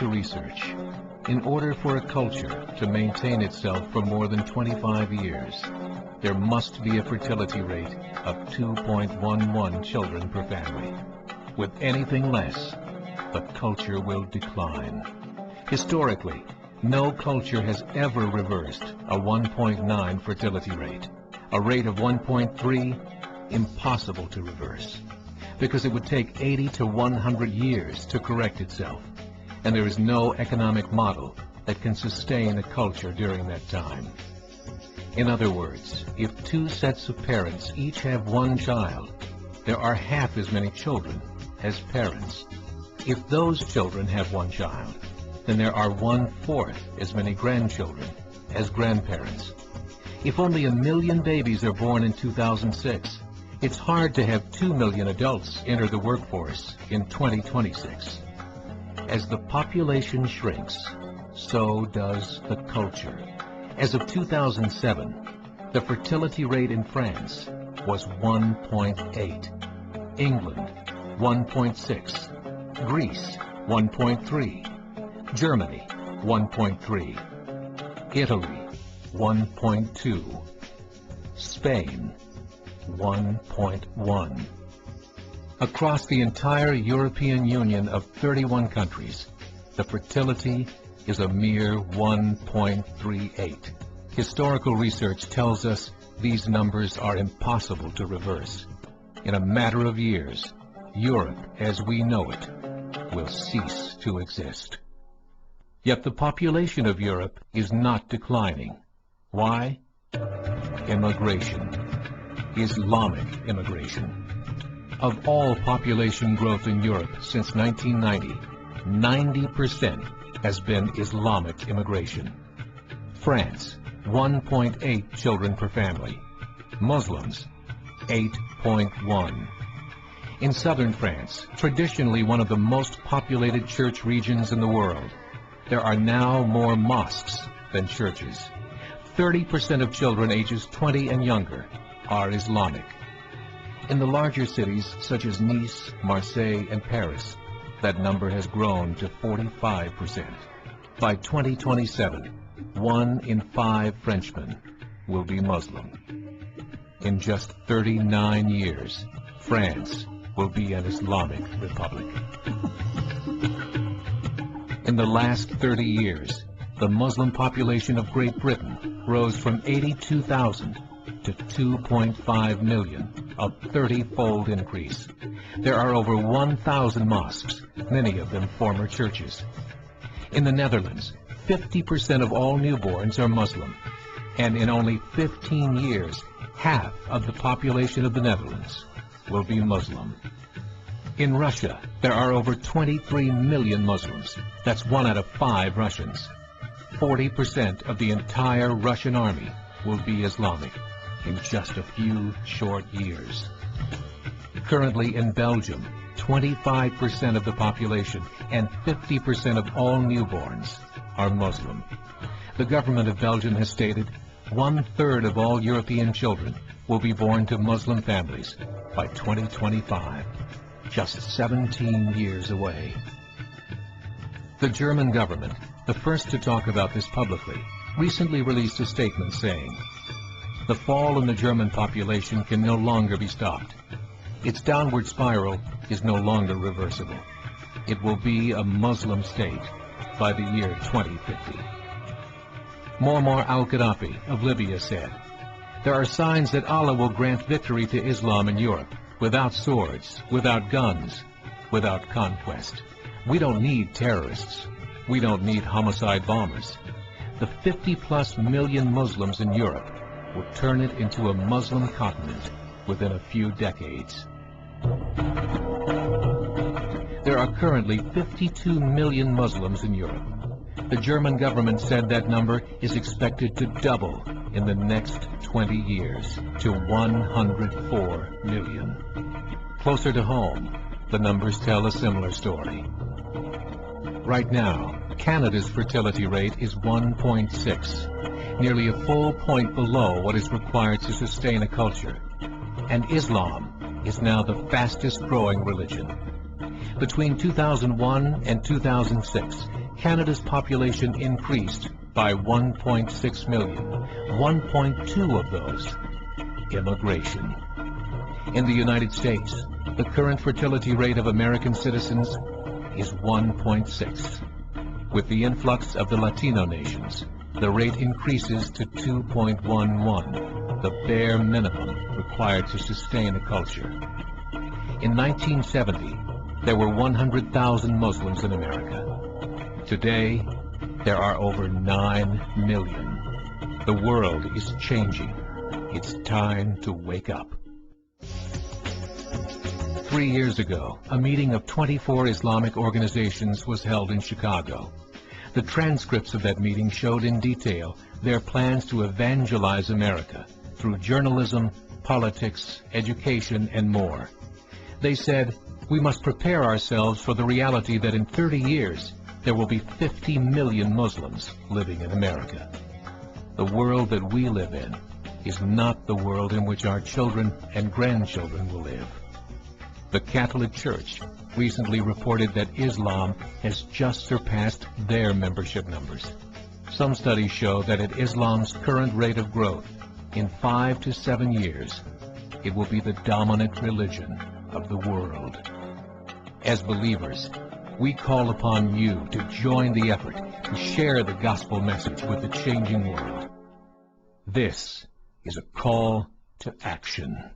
to research. In order for a culture to maintain itself for more than 25 years, there must be a fertility rate of 2.11 children per family. With anything less, the culture will decline. Historically, no culture has ever reversed a 1.9 fertility rate. A rate of 1.3, impossible to reverse, because it would take 80 to 100 years to correct itself, and there is no economic model that can sustain a culture during that time. In other words, if two sets of parents each have one child, there are half as many children as parents. If those children have one child, then there are 1/4 as many grandchildren as grandparents. If only 1 million babies are born in 2006, it's hard to have 2 million adults enter the workforce in 2026. As the population shrinks, so does the culture. As of 2007, the fertility rate in France was 1.8, England 1.6, Greece 1.3, Germany 1.3, Italy 1.2, Spain 1.1. Across the entire European Union of 31 countries, the fertility is a mere 1.38. Historical research tells us these numbers are impossible to reverse. In a matter of years, Europe as we know it will cease to exist. Yet the population of Europe is not declining. Why? Immigration. Islamic immigration. Of all population growth in Europe since 1990, 90% has been Islamic immigration. France, 1.8 children per family. Muslims, 8.1. In southern France, traditionally one of the most populated church regions in the world, there are now more mosques than churches. 30% of children ages 20 and younger are Islamic. In the larger cities such as Nice, Marseille, and Paris, that number has grown to 45%. By 2027, 1 in 5 Frenchmen will be Muslim. In just 39 years, France will be an Islamic republic. In the last 30 years, the Muslim population of Great Britain rose from 82,000 to 2.5 million, a 30-fold increase. There are over 1,000 mosques, many of them former churches. In the Netherlands, 50% of all newborns are Muslim, and in only 15 years, half of the population of the Netherlands will be Muslim. In Russia, there are over 23 million Muslims. That's 1 out of 5 Russians. 40% of the entire Russian army will be Islamic in just a few short years. Currently in Belgium, 25% of the population and 50% of all newborns are Muslim. The government of Belgium has stated 1/3 of all European children will be born to Muslim families by 2025, just 17 years away. The German government, the first to talk about this publicly, recently released a statement saying, "The fall in the German population can no longer be stopped. Its downward spiral is no longer reversible. It will be a Muslim state by the year 2050. Muammar al-Gaddafi of Libya said, "There are signs that Allah will grant victory to Islam in Europe, without swords, without guns, without conquest. We don't need terrorists. We don't need homicide bombers. The 50+ million Muslims in Europe will turn it into a Muslim continent within a few decades." There are currently 52 million Muslims in Europe. The German government said that number is expected to double in the next 20 years to 104 million. Closer to home, the numbers tell a similar story. Right now, Canada's fertility rate is 1.6, nearly a full point below what is required to sustain a culture. And Islam is now the fastest growing religion. Between 2001 and 2006, Canada's population increased by 1.6 million, 1.2 of those immigration. In the United States, the current fertility rate of American citizens is 1.6. With the influx of the Latino nations, the rate increases to 2.11, the bare minimum required to sustain a culture. In 1970, there were 100,000 Muslims in America. Today, there are over 9 million. The world is changing. It's time to wake up. 3 years ago, a meeting of 24 Islamic organizations was held in Chicago. The transcripts of that meeting showed in detail their plans to evangelize America through journalism, politics, education, and more. They said, we must prepare ourselves for the reality that in 30 years, there will be 50 million Muslims living in America. The world that we live in is not the world in which our children and grandchildren will live. The Catholic Church recently reported that Islam has just surpassed their membership numbers. Some studies show that at Islam's current rate of growth, in 5 to 7 years, it will be the dominant religion of the world. As believers, we call upon you to join the effort to share the gospel message with the changing world. This is a call to action.